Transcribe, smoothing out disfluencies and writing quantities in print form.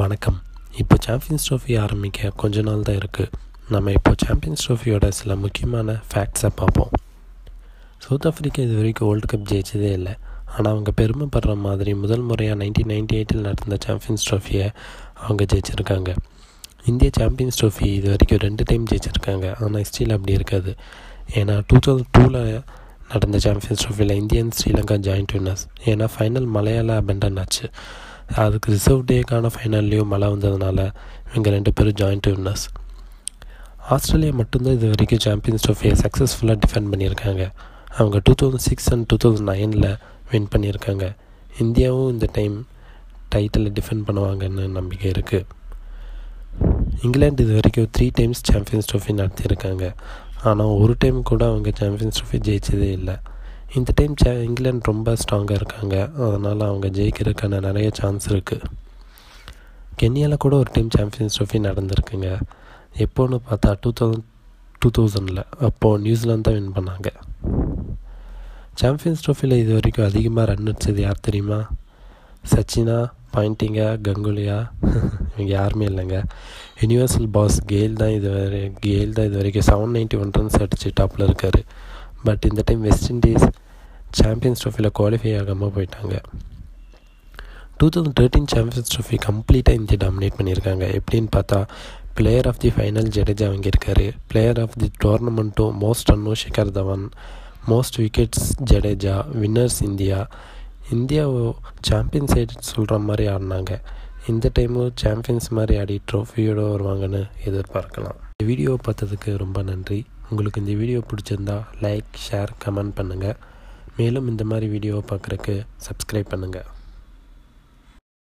வணக்கம். இப்போ champions trophy ஆரம்பிக்க கொஞ்ச நாள் தான் இருக்குது. நம்ம இப்போ சாம்பியன்ஸ் ட்ரோஃபியோட சில முக்கியமான ஃபேக்ட்ஸை பார்ப்போம். சவுத் ஆஃப்ரிக்கா இது வரைக்கும் வேர்ல்டு கப் ஜெயிச்சதே இல்லை. ஆனால் அவங்க பெருமைப்படுற மாதிரி முதல் முறையாக 1998 நடந்த சாம்பியன்ஸ் ட்ரோஃபியை அவங்க ஜெயிச்சிருக்காங்க. இந்திய சாம்பியன்ஸ் ட்ரோஃபி இது வரைக்கும் 2 டைம் ஜெயிச்சிருக்காங்க. ஆனால் ஹிஸ்ட்ரியில் அப்படி இருக்காது. ஏன்னா 2002 நடந்த சாம்பியன்ஸ் ட்ரோஃபியில் இந்தியன் ஸ்ரீலங்கா ஜாயிண்ட் வின்னர்ஸ். ஏன்னா ஃபைனல் மலையாள அபெண்டன் ஆச்சு. அதுக்கு ரிசர்வ் டேக்கான ஃபைனல்லையும் மழை வந்ததுனால இவங்க 2 பேரும் ஜாயிண்ட் வின்னர்ஸ். ஆஸ்திரேலியா மட்டும்தான் இது வரைக்கும் சாம்பியன்ஸ் ட்ரோஃபியை சக்ஸஸ்ஃபுல்லாக டிஃபெண்ட் பண்ணியிருக்காங்க. அவங்க 2006 and 2009 வின் பண்ணியிருக்காங்க. இந்தியாவும் இந்த டைம் டைட்டிலை டிஃபெண்ட் பண்ணுவாங்கன்னு நம்பிக்கை இருக்குது. இங்கிலாந்து இது வரைக்கும் 3 டைம்ஸ் சாம்பியன்ஸ் ட்ரோஃபி நடத்தியிருக்காங்க. ஆனால் ஒரு டைம் கூட அவங்க சாம்பியன்ஸ் ட்ரோஃபி ஜெயிச்சதே இல்லை. இந்த டைம் இங்கிலாந்து ரொம்ப ஸ்ட்ராங்காக இருக்காங்க. அதனால் அவங்க ஜெயிக்கிறதுக்கான நிறைய சான்ஸ் இருக்குது. கென்யாவில் கூட ஒரு டைம் சாம்பியன்ஸ் ட்ரோஃபி நடந்திருக்குங்க. எப்போன்னு பார்த்தா 2000 அப்போது நியூசிலாந்து தான் வின் பண்ணாங்க. சாம்பியன்ஸ் ட்ரோஃபியில் இது வரைக்கும் அதிகமாக ரன் அடித்தது யார் தெரியுமா? சச்சினா, பாயிண்டிங்கா, கங்குலியா இவங்க யாருமே இல்லைங்க. யூனிவர்சல் பாஸ் கெயில் தான் இது வரைக்கும் 791 ரன்ஸ் அடித்து டாப்பில் இருக்கார். பட் இந்த டைம் வெஸ்ட் இண்டீஸ் சாம்பியன்ஸ் ட்ரோஃபியில் குவாலிஃபை ஆகாமல் போயிட்டாங்க. 2013 சாம்பியன்ஸ் ட்ரோஃபி கம்ப்ளீட்டாக இந்தியா டாமினேட் பண்ணியிருக்காங்க. எப்படின்னு பார்த்தா player of the final Jadeja வாங்கியிருக்காரு. பிளேயர் ஆஃப் தி டோர்னமெண்ட்டும் மோஸ்ட் ரன்னும் Shikhar Dhawan, most wickets Jadeja, winners India. இந்தியாவை சாம்பியன் சைடு சொல்கிற மாதிரி ஆடினாங்க. இந்த டைமும் சாம்பியன்ஸ் மாதிரி ஆடி ட்ரோஃபியோடு வருவாங்கன்னு எதிர்பார்க்கலாம். இந்த வீடியோவை பார்த்ததுக்கு ரொம்ப நன்றி. உங்களுக்கு இந்த வீடியோ பிடிச்சிருந்தா லைக், ஷேர், கமெண்ட் பண்ணுங்கள். மேலும் இந்த மாதிரி வீடியோவை பார்க்குறக்கு சப்ஸ்கிரைப் பண்ணுங்கள்.